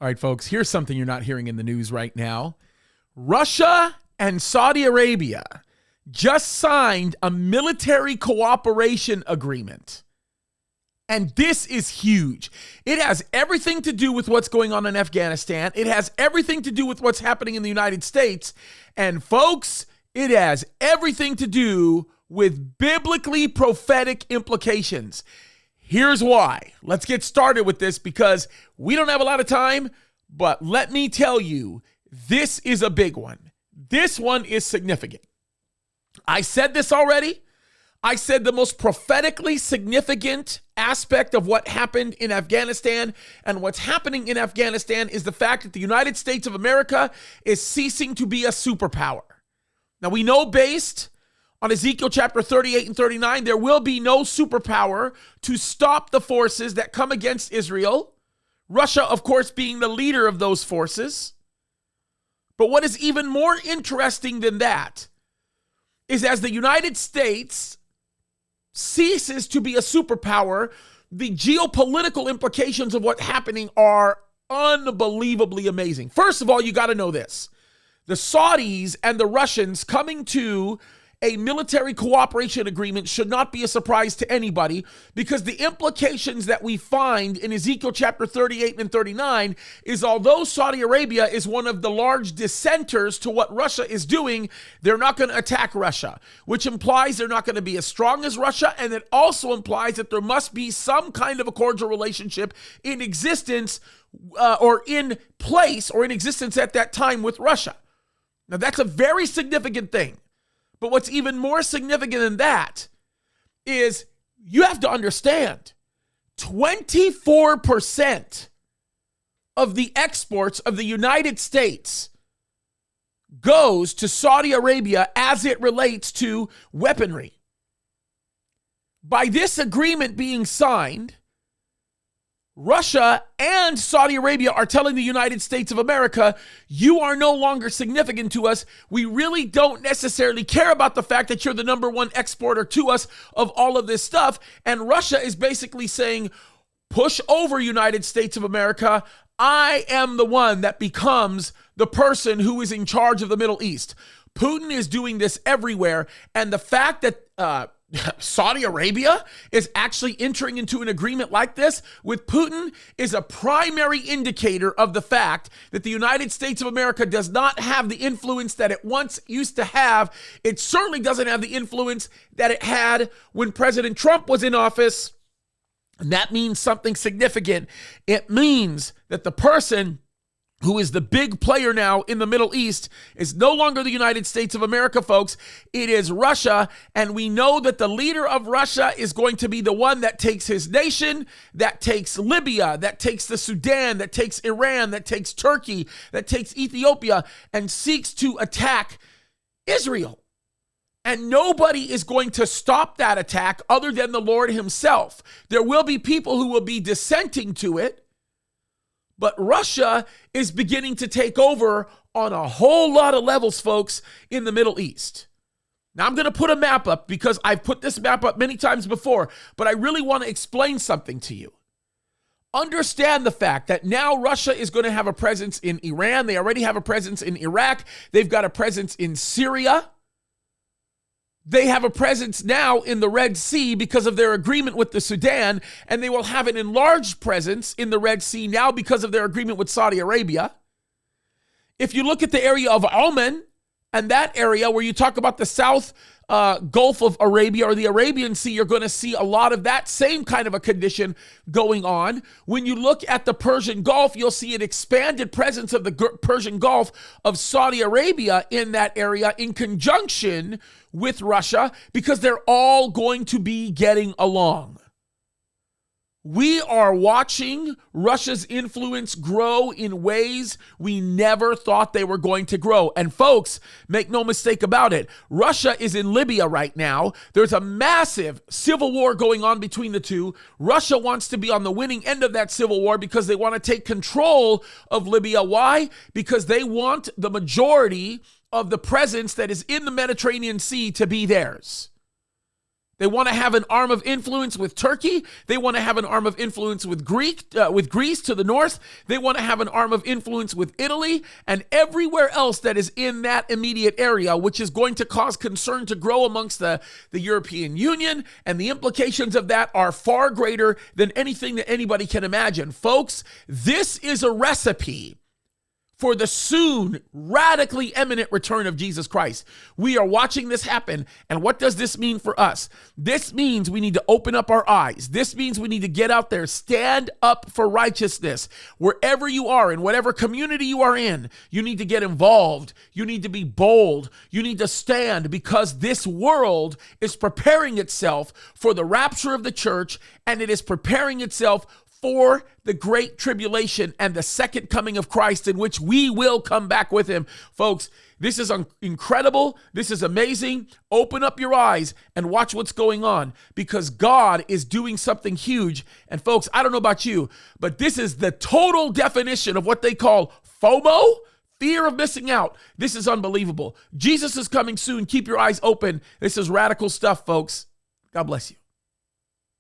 All right, folks, here's something you're not hearing in the news right now. Russia and Saudi Arabia just signed a military cooperation agreement. And this is huge. It has everything to do with what's going on in Afghanistan. It has everything to do with what's happening in the United States. And folks, it has everything to do with biblically prophetic implications. Here's why. Let's get started with this because we don't have a lot of time, but let me tell you, this is a big one. This one is significant. I said this already. I said the most prophetically significant aspect of what happened in Afghanistan and what's happening in Afghanistan is the fact that the United States of America is ceasing to be a superpower. Now we know based on Ezekiel chapter 38 and 39, there will be no superpower to stop the forces that come against Israel. Russia, of course, being the leader of those forces. But what is even more interesting than that is as the United States ceases to be a superpower, the geopolitical implications of what's happening are unbelievably amazing. First of all, you got to know this. The Saudis and the Russians coming to a military cooperation agreement should not be a surprise to anybody because the implications that we find in Ezekiel chapter 38 and 39 is although Saudi Arabia is one of the large dissenters to what Russia is doing, they're not going to attack Russia, which implies they're not going to be as strong as Russia, and it also implies that there must be some kind of a cordial relationship in existence or in place or in existence at that time with Russia. Now that's a very significant thing. But what's even more significant than that is you have to understand 24% of the exports of the United States goes to Saudi Arabia as it relates to weaponry. By this agreement being signed, Russia and Saudi Arabia are telling the United States of America, you are no longer significant to us. We really don't necessarily care about the fact that you're the number one exporter to us of all of this stuff. And Russia is basically saying, push over United States of America. I am the one that becomes the person who is in charge of the Middle East. Putin is doing this everywhere. And the fact that Saudi Arabia is actually entering into an agreement like this with Putin is a primary indicator of the fact that the United States of America does not have the influence that it once used to have. It certainly doesn't have the influence that it had when President Trump was in office. And that means something significant. It means that the person who is the big player now in the Middle East is no longer the United States of America, folks. It is Russia, and we know that the leader of Russia is going to be the one that takes his nation, that takes Libya, that takes the Sudan, that takes Iran, that takes Turkey, that takes Ethiopia, and seeks to attack Israel. And nobody is going to stop that attack other than the Lord himself. There will be people who will be dissenting to it, but Russia is beginning to take over on a whole lot of levels, folks, in the Middle East. Now, I'm going to put a map up because I've put this map up many times before, but I really want to explain something to you. Understand the fact that now Russia is going to have a presence in Iran. They already have a presence in Iraq. They've got a presence in Syria. They have a presence now in the Red Sea because of their agreement with the Sudan, and they will have an enlarged presence in the Red Sea now because of their agreement with Saudi Arabia. If you look at the area of Oman and that area where you talk about the South Gulf of Arabia or the Arabian Sea, you're going to see a lot of that same kind of a condition going on. When you look at the Persian Gulf, you'll see an expanded presence of the Persian Gulf of Saudi Arabia in that area in conjunction with Russia because they're all going to be getting along. We are watching Russia's influence grow in ways we never thought they were going to grow. And folks, make no mistake about it, Russia is in Libya right now. There's a massive civil war going on between the two. Russia wants to be on the winning end of that civil war because they want to take control of Libya. Why? Because they want the majority of the presence that is in the Mediterranean Sea to be theirs. They want to have an arm of influence with Turkey. They want to have an arm of influence with Greece to the north. They want to have an arm of influence with Italy and everywhere else that is in that immediate area, which is going to cause concern to grow amongst the European Union. And the implications of that are far greater than anything that anybody can imagine. Folks, this is a recipe for the soon radically imminent return of Jesus Christ. We are watching this happen. And what does this mean for us? This means we need to open up our eyes. This means we need to get out there, stand up for righteousness. Wherever you are, in whatever community you are in, you need to get involved. You need to be bold. You need to stand, because this world is preparing itself for the rapture of the church, and it is preparing itself for the great tribulation and the second coming of Christ, in which we will come back with him. Folks, this is incredible. This is amazing. Open up your eyes and watch what's going on, because God is doing something huge. And folks, I don't know about you, but this is the total definition of what they call FOMO, fear of missing out. This is unbelievable. Jesus is coming soon. Keep your eyes open. This is radical stuff, folks. God bless you.